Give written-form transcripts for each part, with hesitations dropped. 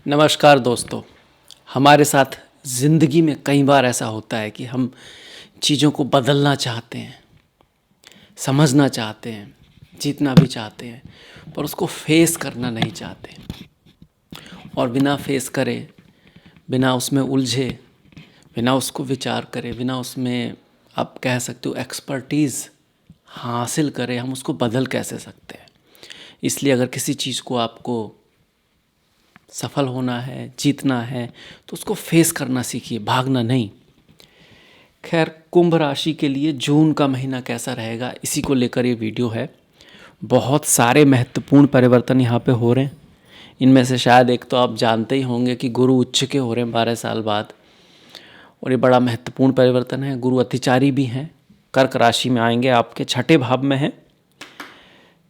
नमस्कार दोस्तों। हमारे साथ ज़िंदगी में कई बार ऐसा होता है कि हम चीज़ों को बदलना चाहते हैं, समझना चाहते हैं, जीतना भी चाहते हैं, पर उसको फेस करना नहीं चाहते। और बिना फेस करे, बिना उसमें उलझे, बिना उसको विचार करे, बिना उसमें आप कह सकते हो एक्सपर्टीज़ हासिल करें, हम उसको बदल कैसे सकते हैं। इसलिए अगर किसी चीज़ को आपको सफल होना है, जीतना है, तो उसको फेस करना सीखिए, भागना नहीं। खैर, कुंभ राशि के लिए जून का महीना कैसा रहेगा, इसी को लेकर ये वीडियो है। बहुत सारे महत्वपूर्ण परिवर्तन यहाँ पे हो रहे हैं। इनमें से शायद एक तो आप जानते ही होंगे कि गुरु उच्च के हो रहे हैं 12 साल बाद, और ये बड़ा महत्वपूर्ण परिवर्तन है। गुरु अतिचारी भी हैं, कर्क राशि में आएंगे, आपके छठे भाव में हैं।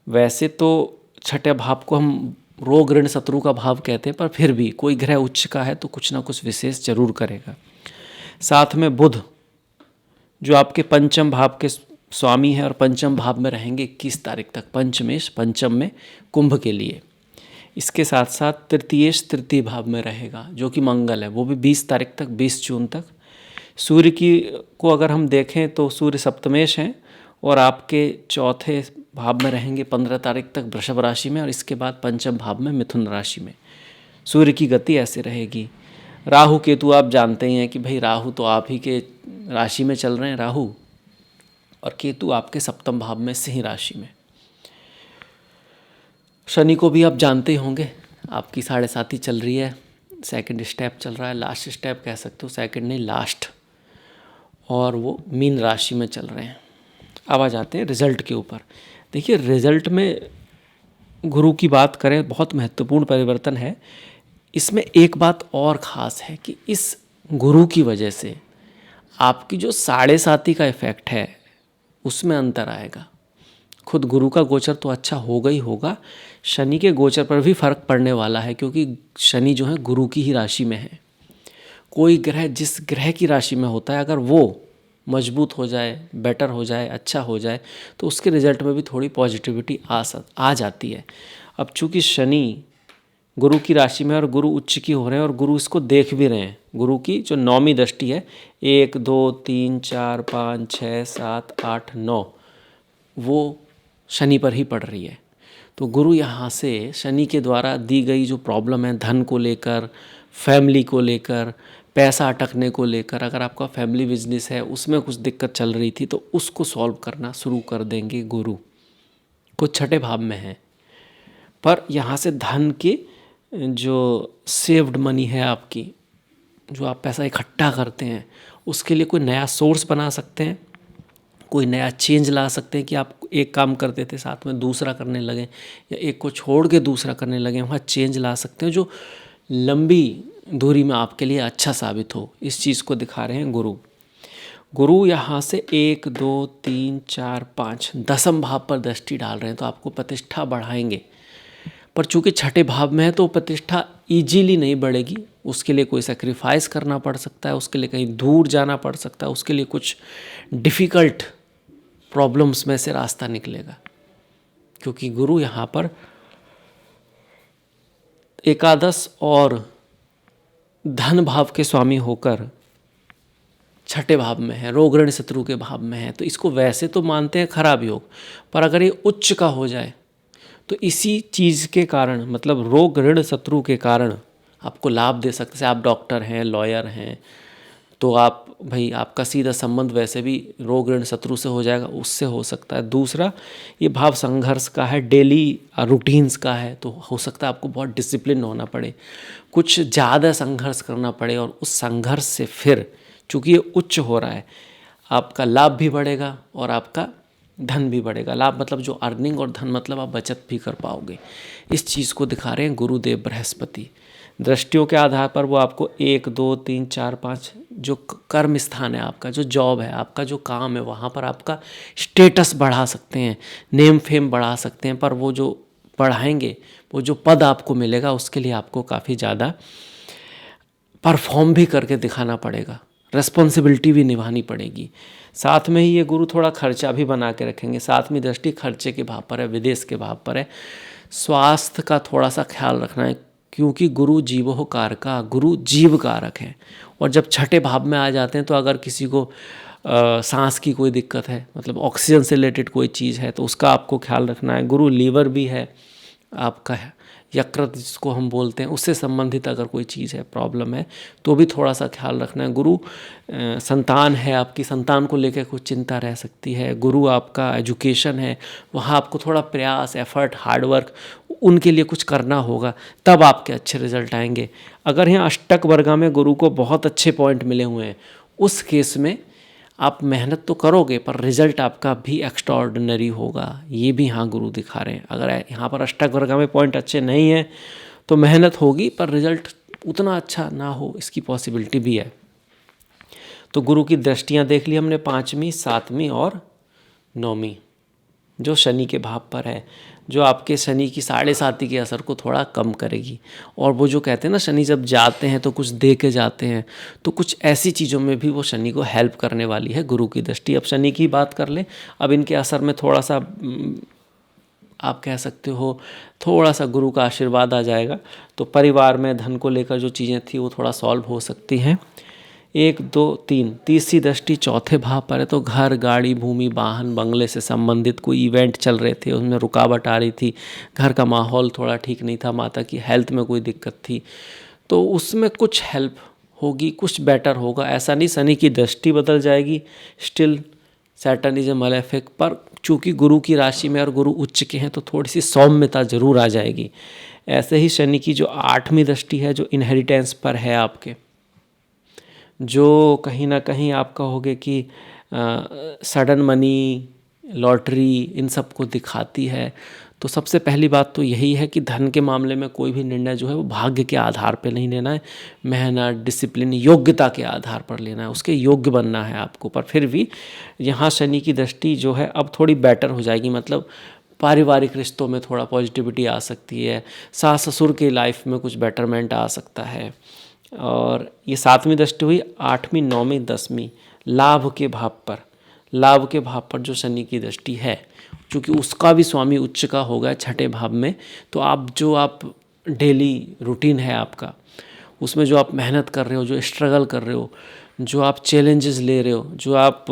वैसे तो छठे भाव को हम रोग ऋण शत्रु का भाव कहते हैं, पर फिर भी कोई ग्रह उच्च का है तो कुछ ना कुछ विशेष जरूर करेगा। साथ में बुध जो आपके पंचम भाव के स्वामी हैं और पंचम भाव में रहेंगे 21 तारीख तक, पंचमेश पंचम में कुंभ के लिए। इसके साथ साथ तृतीय भाव में रहेगा जो कि मंगल है, वो भी 20 तारीख तक, 20 जून तक। सूर्य की को अगर हम देखें तो सूर्य सप्तमेश हैं और आपके चौथे भाव में रहेंगे 15 तारीख तक वृषभ राशि में, और इसके बाद पंचम भाव में मिथुन राशि में। सूर्य की गति ऐसे रहेगी। राहु केतु आप जानते ही हैं कि भाई राहु तो आप ही के राशि में चल रहे हैं, राहु, और केतु आपके सप्तम भाव में सिंह राशि में। शनि को भी आप जानते ही होंगे, आपकी 7.5 चल रही है, सेकंड स्टेप चल रहा है, लास्ट स्टेप कह सकते हो, सेकंड नहीं लास्ट, और वो मीन राशि में चल रहे हैं। अब आ जाते हैं रिजल्ट के ऊपर। देखिए, रिजल्ट में गुरु की बात करें, बहुत महत्वपूर्ण परिवर्तन है। इसमें एक बात और ख़ास है कि इस गुरु की वजह से आपकी जो 7.5 का इफ़ेक्ट है उसमें अंतर आएगा। खुद गुरु का गोचर तो अच्छा होगा ही होगा, शनि के गोचर पर भी फर्क पड़ने वाला है, क्योंकि शनि जो है गुरु की ही राशि में है। कोई ग्रह जिस ग्रह की राशि में होता है, अगर वो मजबूत हो जाए, बेटर हो जाए, अच्छा हो जाए, तो उसके रिजल्ट में भी थोड़ी पॉजिटिविटी आ जाती है। अब चूँकि शनि गुरु की राशि में और गुरु उच्च की हो रहे हैं, और गुरु इसको देख भी रहे हैं, गुरु की जो 9वीं दृष्टि है, 1 2 3 4 5 6 7 8 9, वो शनि पर ही पड़ रही है। तो गुरु यहाँ से शनि के द्वारा दी गई जो प्रॉब्लम है, धन को लेकर, फैमिली को लेकर, पैसा अटकने को लेकर, अगर आपका फैमिली बिजनेस है उसमें कुछ दिक्कत चल रही थी तो उसको सॉल्व करना शुरू कर देंगे गुरु। कुछ छठे भाव में है, पर यहाँ से धन की जो सेव्ड मनी है आपकी, जो आप पैसा इकट्ठा करते हैं, उसके लिए कोई नया सोर्स बना सकते हैं, कोई नया चेंज ला सकते हैं कि आप एक काम करते थे साथ में दूसरा करने लगे, या एक को छोड़ के दूसरा करने लगे, वहाँ चेंज ला सकते हैं जो लंबी दूरी में आपके लिए अच्छा साबित हो। इस चीज़ को दिखा रहे हैं गुरु। गुरु यहाँ से 1 2 3 4 5 दसम भाव पर दृष्टि डाल रहे हैं, तो आपको प्रतिष्ठा बढ़ाएंगे। पर चूंकि छठे भाव में है तो प्रतिष्ठा इजीली नहीं बढ़ेगी, उसके लिए कोई सेक्रीफाइस करना पड़ सकता है, उसके लिए कहीं दूर जाना पड़ सकता है, उसके लिए कुछ डिफ़िकल्ट प्रॉब्लम्स में से रास्ता निकलेगा, क्योंकि गुरु यहाँ पर एकादश और धन भाव के स्वामी होकर छठे भाव में है, रोग ऋण शत्रु के भाव में है। तो इसको वैसे तो मानते हैं खराब योग, पर अगर ये उच्च का हो जाए तो इसी चीज़ के कारण, मतलब रोग ऋण शत्रु के कारण आपको लाभ दे सकते हैं। आप डॉक्टर हैं, लॉयर हैं, तो आप भाई आपका सीधा संबंध वैसे भी रोग ऋण शत्रु से हो जाएगा, उससे हो सकता है। दूसरा, ये भाव संघर्ष का है, डेली रूटीन्स का है, तो हो सकता है आपको बहुत डिसिप्लिन होना पड़े, कुछ ज़्यादा संघर्ष करना पड़े, और उस संघर्ष से फिर चूँकि ये उच्च हो रहा है, आपका लाभ भी बढ़ेगा और आपका धन भी बढ़ेगा। लाभ मतलब जो अर्निंग, और धन मतलब आप बचत भी कर पाओगे। इस चीज़ को दिखा रहे हैं गुरुदेव बृहस्पति। दृष्टियों के आधार पर वो आपको 1 2 3 4 5 जो कर्म स्थान है आपका, जो जॉब है आपका, जो काम है, वहाँ पर आपका स्टेटस बढ़ा सकते हैं, नेम फेम बढ़ा सकते हैं। पर वो जो बढ़ाएंगे, वो जो पद आपको मिलेगा, उसके लिए आपको काफ़ी ज़्यादा परफॉर्म भी करके दिखाना पड़ेगा, रेस्पॉन्सिबिलिटी भी निभानी पड़ेगी। साथ में ही ये गुरु थोड़ा खर्चा भी बना के रखेंगे। साथ में दृष्टि खर्चे के भाव पर है, विदेश के भाव पर है। स्वास्थ्य का थोड़ा सा ख्याल रखना है, क्योंकि गुरु जीवो कारका, गुरु जीव कारक है। और जब छठे भाव में आ जाते हैं तो अगर किसी को सांस की कोई दिक्कत है, मतलब ऑक्सीजन से रिलेटेड कोई चीज़ है, तो उसका आपको ख्याल रखना है। गुरु लीवर भी है आपका, है यकृत जिसको हम बोलते हैं, उससे संबंधित अगर कोई चीज़ है, प्रॉब्लम है, तो भी थोड़ा सा ख्याल रखना है। गुरु संतान है, आपकी संतान को लेकर कुछ चिंता रह सकती है। गुरु आपका एजुकेशन है, वहाँ आपको थोड़ा प्रयास, एफर्ट, हार्डवर्क उनके लिए कुछ करना होगा, तब आपके अच्छे रिजल्ट आएंगे। अगर यहाँ अष्टक वर्गा में गुरु को बहुत अच्छे पॉइंट मिले हुए हैं, उस केस में आप मेहनत तो करोगे पर रिजल्ट आपका भी एक्स्ट्रा ऑर्डिनरी होगा, ये भी यहाँ गुरु दिखा रहे हैं। अगर यहाँ पर अष्टक वर्गा में पॉइंट अच्छे नहीं हैं तो मेहनत होगी पर रिजल्ट उतना अच्छा ना हो, इसकी पॉसिबिलिटी भी है। तो गुरु की दृष्टियाँ देख ली हमने, 5वीं, 7वीं और 9वीं, जो शनि के भाव पर है, जो आपके शनि की 7.5 के असर को थोड़ा कम करेगी। और वो जो कहते हैं ना, शनि जब जाते हैं तो कुछ दे के जाते हैं, तो कुछ ऐसी चीज़ों में भी वो शनि को हेल्प करने वाली है गुरु की दृष्टि। अब शनि की बात कर लें, अब इनके असर में थोड़ा सा आप कह सकते हो थोड़ा सा गुरु का आशीर्वाद आ जाएगा, तो परिवार में धन को लेकर जो चीज़ें थी वो थोड़ा सॉल्व हो सकती हैं। 1, 2, 3, तीसरी दृष्टि चौथे भाव पर है, तो घर, गाड़ी, भूमि, वाहन, बंगले से संबंधित कोई इवेंट चल रहे थे, उसमें रुकावट आ रही थी, घर का माहौल थोड़ा ठीक नहीं था, माता की हेल्थ में कोई दिक्कत थी, तो उसमें कुछ हेल्प होगी, कुछ बेटर होगा। ऐसा नहीं शनि की दृष्टि बदल जाएगी, स्टिल सैटर्न इज ए मलेफिक, पर चूँकि गुरु की राशि में और गुरु उच्च के हैं तो थोड़ी सी सौम्यता जरूर आ जाएगी। ऐसे ही शनि की जो 8वीं दृष्टि है, जो इनहेरिटेंस पर है आपके, जो कहीं ना कहीं आप कहोगे कि सडन मनी, लॉटरी, इन सब को दिखाती है, तो सबसे पहली बात तो यही है कि धन के मामले में कोई भी निर्णय जो है वो भाग्य के आधार पर नहीं लेना है, मेहनत, डिसिप्लिन, योग्यता के आधार पर लेना है, उसके योग्य बनना है आपको। पर फिर भी यहाँ शनि की दृष्टि जो है अब थोड़ी बेटर हो जाएगी, मतलब पारिवारिक रिश्तों में थोड़ा पॉजिटिविटी आ सकती है, सास ससुर की लाइफ में कुछ बेटरमेंट आ सकता है। और ये 7वीं दृष्टि हुई। 8वीं, 9वीं, 10वीं लाभ के भाव पर, लाभ के भाव पर जो शनि की दृष्टि है, क्योंकि उसका भी स्वामी उच्च का होगा छठे भाव में, तो आप डेली रूटीन है आपका, उसमें जो आप मेहनत कर रहे हो, जो स्ट्रगल कर रहे हो, जो आप चैलेंजेस ले रहे हो, जो आप,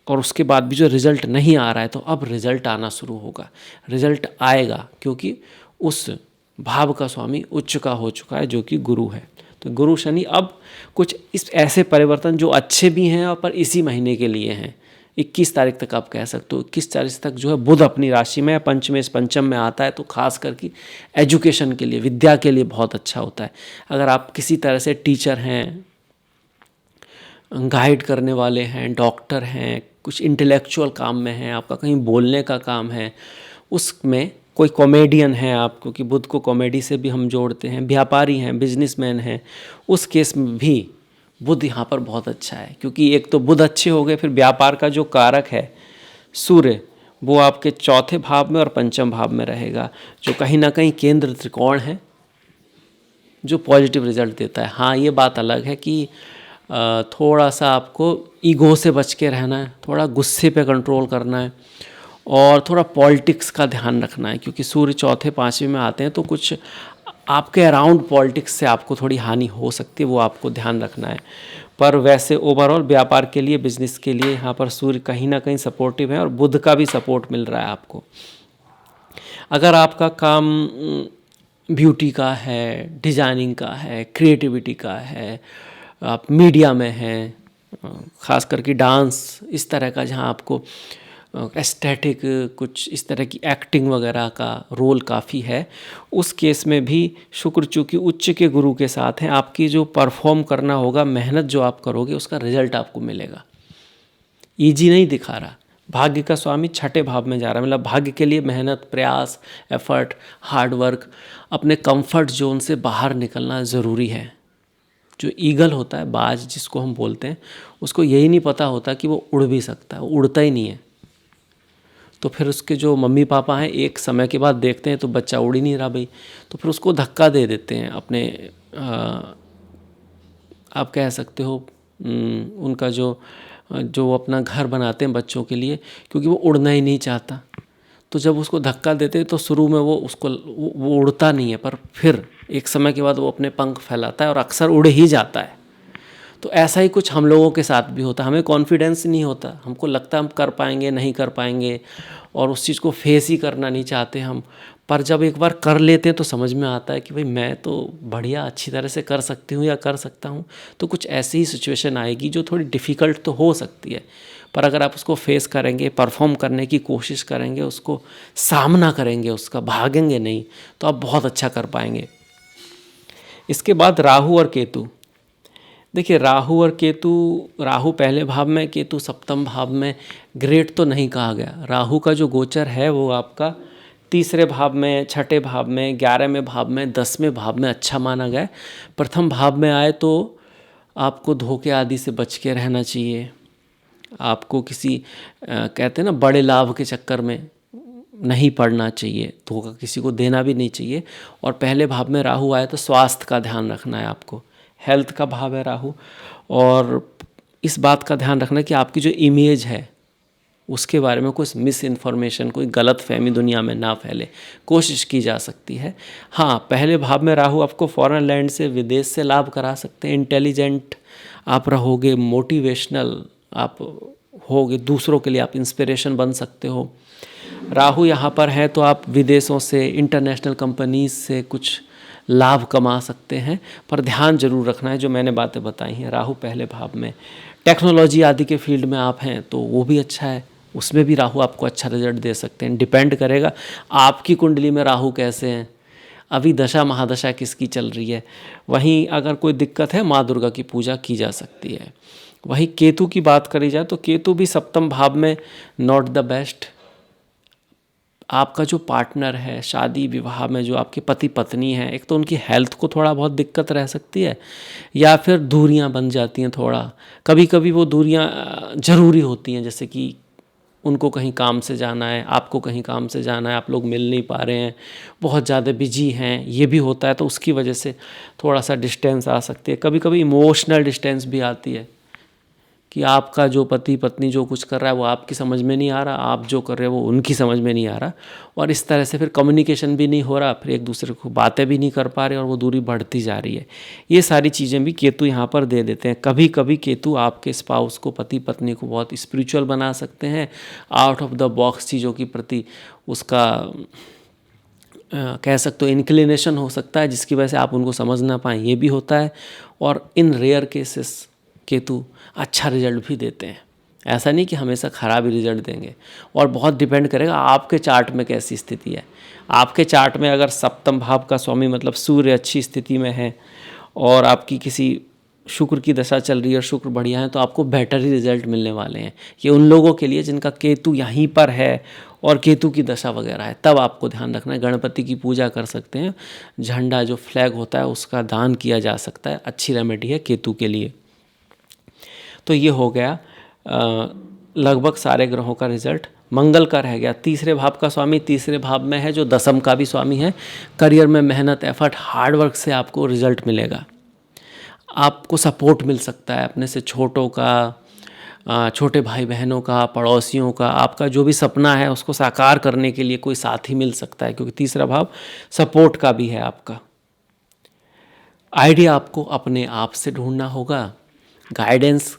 और उसके बाद भी जो रिज़ल्ट नहीं आ रहा है, तो अब रिज़ल्ट आना शुरू होगा, रिज़ल्ट आएगा, क्योंकि उस भाव का स्वामी उच्च का हो चुका है, जो कि गुरु है। तो गुरु शनि अब कुछ इस ऐसे परिवर्तन जो अच्छे भी हैं और पर इसी महीने के लिए हैं, 21 तारीख तक आप कह सकते हो। 21 तारीख तक जो है बुध अपनी राशि में, पंचम में आता है, तो खास करके एजुकेशन के लिए, विद्या के लिए बहुत अच्छा होता है। अगर आप किसी तरह से टीचर हैं, गाइड करने वाले हैं, डॉक्टर हैं, कुछ इंटेलेक्चुअल काम में हैं, आपका कहीं बोलने का काम है, उसमें कोई कॉमेडियन है आप, क्योंकि बुध को कॉमेडी से भी हम जोड़ते हैं, व्यापारी हैं, बिजनेसमैन हैं, उस केस में भी बुध यहाँ पर बहुत अच्छा है, क्योंकि एक तो बुध अच्छे हो गए, फिर व्यापार का जो कारक है सूर्य, वो आपके चौथे भाव में और पंचम भाव में रहेगा, जो कहीं ना कहीं केंद्र त्रिकोण है, जो पॉजिटिव रिजल्ट देता है। हाँ, ये बात अलग है कि थोड़ा सा आपको ईगो से बच के रहना है, थोड़ा गुस्से पे कंट्रोल करना है, और थोड़ा पॉलिटिक्स का ध्यान रखना है, क्योंकि सूर्य चौथे 5वीं में आते हैं, तो कुछ आपके अराउंड पॉलिटिक्स से आपको थोड़ी हानि हो सकती है, वो आपको ध्यान रखना है। पर वैसे ओवरऑल व्यापार के लिए, बिजनेस के लिए यहाँ पर सूर्य कहीं ना कहीं सपोर्टिव है, और बुध का भी सपोर्ट मिल रहा है आपको। अगर आपका काम ब्यूटी का है, डिजाइनिंग का है, क्रिएटिविटी का है, आप मीडिया में हैं, ख़ास करके डांस, इस तरह का, जहाँ आपको एस्थेटिक, कुछ इस तरह की एक्टिंग वगैरह का रोल काफ़ी है, उस केस में भी शुक्र चूँकि उच्च के गुरु के साथ हैं, आपकी जो परफॉर्म करना होगा, मेहनत जो आप करोगे, उसका रिजल्ट आपको मिलेगा। ईजी नहीं दिखा रहा, भाग्य का स्वामी छठे भाव में जा रहा है, मतलब भाग्य के लिए मेहनत, प्रयास, एफर्ट, हार्डवर्क, अपने कंफर्ट जोन से बाहर निकलना ज़रूरी है। जो ईगल होता है, बाज जिसको हम बोलते हैं, उसको यही नहीं पता होता कि वो उड़ भी सकता है, वो उड़ता ही नहीं है। तो फिर उसके जो मम्मी पापा हैं, एक समय के बाद देखते हैं तो बच्चा उड़ ही नहीं रहा भाई, तो फिर उसको धक्का दे देते हैं अपने, आप कह सकते हो उनका जो अपना घर बनाते हैं बच्चों के लिए, क्योंकि वो उड़ना ही नहीं चाहता, तो जब उसको धक्का देते तो शुरू में वो उड़ता नहीं है, पर फिर एक समय के बाद वो अपने पंख फैलाता है और अक्सर उड़ ही जाता है। तो ऐसा ही कुछ हम लोगों के साथ भी होता है। हमें कॉन्फिडेंस नहीं होता, हमको लगता है हम कर पाएंगे नहीं कर पाएंगे, और उस चीज़ को फेस ही करना नहीं चाहते हम। पर जब एक बार कर लेते हैं तो समझ में आता है कि भाई मैं तो बढ़िया अच्छी तरह से कर सकती हूँ या कर सकता हूँ। तो कुछ ऐसी ही सिचुएशन आएगी जो थोड़ी डिफ़िकल्ट तो हो सकती है, पर अगर आप उसको फेस करेंगे, परफॉर्म करने की कोशिश करेंगे, उसको सामना करेंगे, उसका भागेंगे नहीं, तो आप बहुत अच्छा कर पाएंगे। इसके बाद राहु और केतु। देखिए राहु और केतु, राहु पहले भाव में, केतु सप्तम भाव में। ग्रेट तो नहीं कहा गया। राहु का जो गोचर है वो आपका तीसरे भाव में, छठे भाव में, 11वें भाव में, 10वें भाव में अच्छा माना गया है। प्रथम भाव में आए तो आपको धोखे आदि से बच के रहना चाहिए। आपको किसी कहते हैं ना बड़े लाभ के चक्कर में नहीं पड़ना चाहिए, धोखा किसी को देना भी नहीं चाहिए। और पहले भाव में राहु आए तो स्वास्थ्य का ध्यान रखना है आपको। हेल्थ का भाव है राहु, और इस बात का ध्यान रखना कि आपकी जो इमेज है उसके बारे में कुछ मिस इन्फॉर्मेशन, कोई गलत फहमी दुनिया में ना फैले, कोशिश की जा सकती है। हाँ, पहले भाव में राहु आपको फॉरेन लैंड से, विदेश से लाभ करा सकते हैं। इंटेलिजेंट आप रहोगे, मोटिवेशनल आप होगे, दूसरों के लिए आप इंस्पिरेशन बन सकते हो। राहु यहाँ पर है तो आप विदेशों से, इंटरनेशनल कंपनीज से कुछ लाभ कमा सकते हैं। पर ध्यान जरूर रखना है जो मैंने बातें बताई हैं। राहु पहले भाव में, टेक्नोलॉजी आदि के फील्ड में आप हैं तो वो भी अच्छा है, उसमें भी राहु आपको अच्छा रिजल्ट दे सकते हैं। डिपेंड करेगा आपकी कुंडली में राहु कैसे हैं, अभी दशा महादशा किसकी चल रही है। वहीं अगर कोई दिक्कत है, माँ दुर्गा की पूजा की जा सकती है। वहीं केतु की बात करी जाए तो केतु भी सप्तम भाव में नॉट द बेस्ट। आपका जो पार्टनर है, शादी विवाह में जो आपके पति पत्नी हैं, एक तो उनकी हेल्थ को थोड़ा बहुत दिक्कत रह सकती है, या फिर दूरियां बन जाती हैं थोड़ा। कभी कभी वो दूरियां ज़रूरी होती हैं, जैसे कि उनको कहीं काम से जाना है, आपको कहीं काम से जाना है, आप लोग मिल नहीं पा रहे हैं, बहुत ज़्यादा बिजी हैं, ये भी होता है। तो उसकी वजह से थोड़ा सा डिस्टेंस आ सकती है। कभी कभी इमोशनल डिस्टेंस भी आती है कि आपका जो पति पत्नी जो कुछ कर रहा है वो आपकी समझ में नहीं आ रहा, आप जो कर रहे हो वो उनकी समझ में नहीं आ रहा, और इस तरह से फिर कम्युनिकेशन भी नहीं हो रहा, फिर एक दूसरे को बातें भी नहीं कर पा रहे और वो दूरी बढ़ती जा रही है। ये सारी चीज़ें भी केतु यहाँ पर दे देते हैं। कभी कभी केतु आपके स्पाउस को, पति पत्नी को बहुत स्पिरिचुअल बना सकते हैं, आउट ऑफ द बॉक्स चीज़ों के प्रति उसका कह सकते हो इंक्लिनेशन हो सकता है, जिसकी वजह से आप उनको समझ ना पाएँ, ये भी होता है। और इन रेयर केसेस केतु अच्छा रिजल्ट भी देते हैं। ऐसा नहीं कि हमेशा ख़राब ही रिजल्ट देंगे, और बहुत डिपेंड करेगा आपके चार्ट में कैसी स्थिति है। आपके चार्ट में अगर सप्तम भाव का स्वामी मतलब सूर्य अच्छी स्थिति में है, और आपकी किसी शुक्र की दशा चल रही है और शुक्र बढ़िया है, तो आपको बेटर ही रिजल्ट मिलने वाले हैं। ये उन लोगों के लिए जिनका केतु यहीं पर है और केतु की दशा वगैरह है, तब आपको ध्यान रखना है। गणपति की पूजा कर सकते हैं, झंडा जो फ्लैग होता है उसका दान किया जा सकता है, अच्छी रेमेडी है केतु के लिए। तो ये हो गया लगभग सारे ग्रहों का रिजल्ट। मंगल का रह गया, तीसरे भाव का स्वामी तीसरे भाव में है, जो दसम का भी स्वामी है। करियर में मेहनत, एफर्ट, हार्डवर्क से आपको रिजल्ट मिलेगा। आपको सपोर्ट मिल सकता है अपने से छोटों का, छोटे भाई बहनों का, पड़ोसियों का। आपका जो भी सपना है उसको साकार करने के लिए कोई साथी मिल सकता है, क्योंकि तीसरा भाव सपोर्ट का भी है आपका। आइडिया आपको अपने आप से ढूंढना होगा। गाइडेंस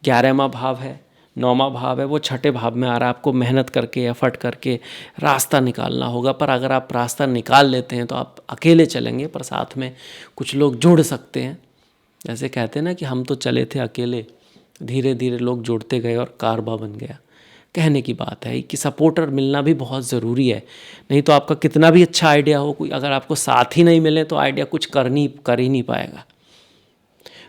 11वां भाव है, 9वां भाव है, वो छठे भाव में आ रहा है। आपको मेहनत करके, एफर्ट करके रास्ता निकालना होगा। पर अगर आप रास्ता निकाल लेते हैं तो आप अकेले चलेंगे, पर साथ में कुछ लोग जुड़ सकते हैं। जैसे कहते हैं ना कि हम तो चले थे अकेले, धीरे धीरे लोग जुड़ते गए और कारबा बन गया। कहने की बात है कि सपोर्टर मिलना भी बहुत ज़रूरी है। नहीं तो आपका कितना भी अच्छा आइडिया हो, कोई अगर आपको साथ ही नहीं मिले तो आइडिया कुछ कर ही नहीं पाएगा।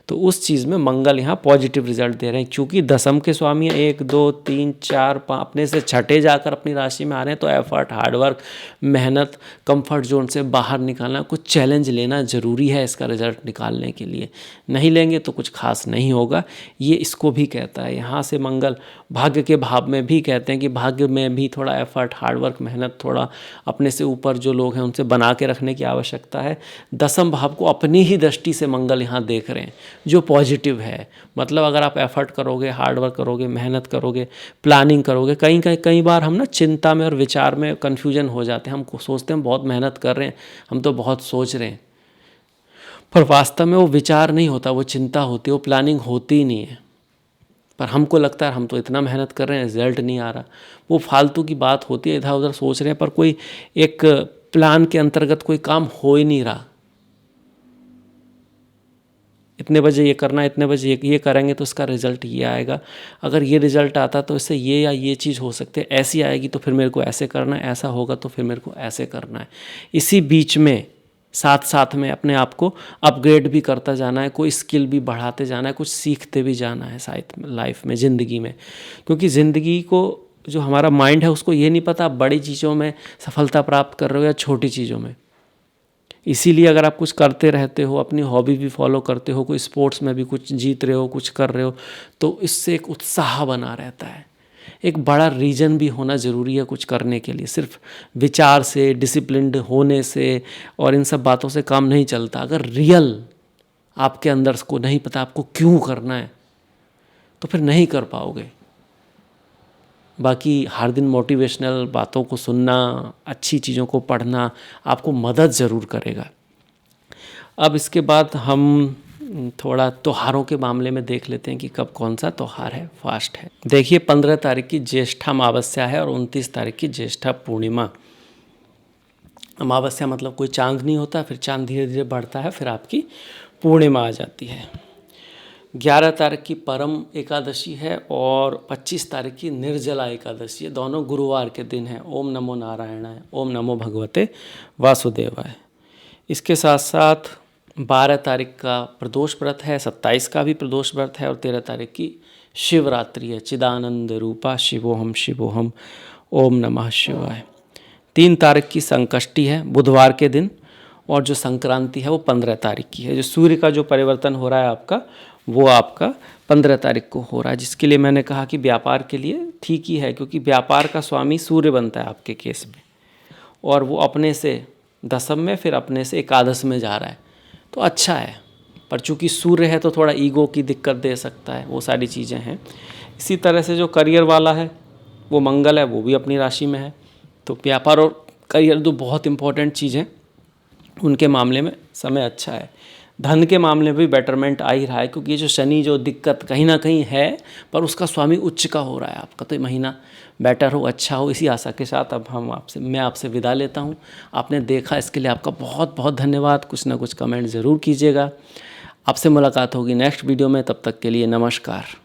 तो उस चीज़ में मंगल यहाँ पॉजिटिव रिजल्ट दे रहे हैं, क्योंकि दसम के स्वामी 1 2 3 4 5 अपने से छठे जाकर अपनी राशि में आ रहे हैं। तो एफर्ट, हार्डवर्क, मेहनत, कंफर्ट जोन से बाहर निकालना, कुछ चैलेंज लेना ज़रूरी है इसका रिजल्ट निकालने के लिए। नहीं लेंगे तो कुछ खास नहीं होगा। ये इसको भी कहता है। यहाँ से मंगल भाग्य के भाव में भी कहते हैं कि भाग्य में भी थोड़ा एफर्ट, हार्डवर्क, मेहनत, थोड़ा अपने से ऊपर जो लोग हैं उनसे बना के रखने की आवश्यकता है। दसम भाव को अपनी ही दृष्टि से मंगल यहाँ देख रहे हैं, जो पॉजिटिव है। मतलब अगर आप एफर्ट करोगे, हार्ड वर्क करोगे, मेहनत करोगे, प्लानिंग करोगे, कई बार हम ना चिंता में और विचार में कन्फ्यूजन हो जाते हैं। हम सोचते हैं बहुत मेहनत कर रहे हैं, हम तो बहुत सोच रहे हैं, पर वास्तव में वो विचार नहीं होता, वो चिंता होती है, वो प्लानिंग होती ही नहीं है। पर हमको लगता है हम तो इतना मेहनत कर रहे हैं, रिजल्ट नहीं आ रहा। वो फालतू की बात होती है, इधर उधर सोच रहे हैं, पर कोई एक प्लान के अंतर्गत कोई काम हो ही नहीं रहा। इतने बजे ये करना है, इतने बजे ये करेंगे तो इसका रिजल्ट ये आएगा, अगर ये रिजल्ट आता तो इससे ये या ये चीज़ हो सकती है, ऐसी आएगी तो फिर मेरे को ऐसे करना है, ऐसा होगा तो फिर मेरे को ऐसे करना है। इसी बीच में साथ साथ में अपने आप को अपग्रेड भी करता जाना है, कोई स्किल भी बढ़ाते जाना है, कुछ सीखते भी जाना है साथ में लाइफ में, ज़िंदगी में। क्योंकि ज़िंदगी को जो हमारा माइंड है उसको ये नहीं पता आप बड़ी चीज़ों में सफलता प्राप्त कर रहे हो या छोटी चीज़ों में। इसीलिए अगर आप कुछ करते रहते हो, अपनी हॉबी भी फॉलो करते हो, कोई स्पोर्ट्स में भी कुछ जीत रहे हो, कुछ कर रहे हो, तो इससे एक उत्साह बना रहता है। एक बड़ा रीज़न भी होना ज़रूरी है कुछ करने के लिए। सिर्फ विचार से, डिसिप्लिन्ड होने से और इन सब बातों से काम नहीं चलता। अगर रियल आपके अंदर को नहीं पता आपको क्यों करना है तो फिर नहीं कर पाओगे। बाकी हर दिन मोटिवेशनल बातों को सुनना, अच्छी चीज़ों को पढ़ना आपको मदद ज़रूर करेगा। अब इसके बाद हम थोड़ा त्योहारों के मामले में देख लेते हैं कि कब कौन सा त्यौहार है, फास्ट है। देखिए 15 तारीख की ज्येष्ठा अमावस्या है और 29 तारीख की ज्येष्ठा पूर्णिमा। अमावस्या मतलब कोई चांद नहीं होता, फिर चांद धीरे धीरे बढ़ता है, फिर आपकी पूर्णिमा आ जाती है। 11 तारीख की परम एकादशी है और 25 तारीख की निर्जला एकादशी है। दोनों गुरुवार के दिन हैं। ओम नमो नारायणाय, ओम नमो भगवते वासुदेवाय। इसके साथ साथ 12 तारीख का प्रदोष व्रत है, 27 का भी प्रदोष व्रत है और 13 तारीख की शिवरात्रि है। चिदानंद रूपा शिवोहम शिवोहम, ओम नमः शिवाय। 3 तारीख की संकष्टी है बुधवार के दिन, और जो संक्रांति है वो 15 तारीख की है। जो सूर्य का जो परिवर्तन हो रहा है आपका, वो आपका 15 तारीख को हो रहा है, जिसके लिए मैंने कहा कि व्यापार के लिए ठीक ही है, क्योंकि व्यापार का स्वामी सूर्य बनता है आपके केस में, और वो अपने से दशम में, फिर अपने से एकादश में जा रहा है, तो अच्छा है। पर चूंकि सूर्य है तो थोड़ा ईगो की दिक्कत दे सकता है, वो सारी चीज़ें हैं। इसी तरह से जो करियर वाला है वो मंगल है, वो भी अपनी राशि में है। तो व्यापार और करियर दो बहुत इंपॉर्टेंट चीज़ें, उनके मामले में समय अच्छा है। धन के मामले में भी बेटरमेंट आ ही रहा है, क्योंकि ये जो शनि जो दिक्कत कहीं ना कहीं है, पर उसका स्वामी उच्च का हो रहा है आपका, तो ये महीना बेटर हो, अच्छा हो। इसी आशा के साथ अब मैं आपसे विदा लेता हूँ। आपने देखा, इसके लिए आपका बहुत बहुत धन्यवाद। कुछ ना कुछ कमेंट ज़रूर कीजिएगा। आपसे मुलाकात होगी नेक्स्ट वीडियो में, तब तक के लिए नमस्कार।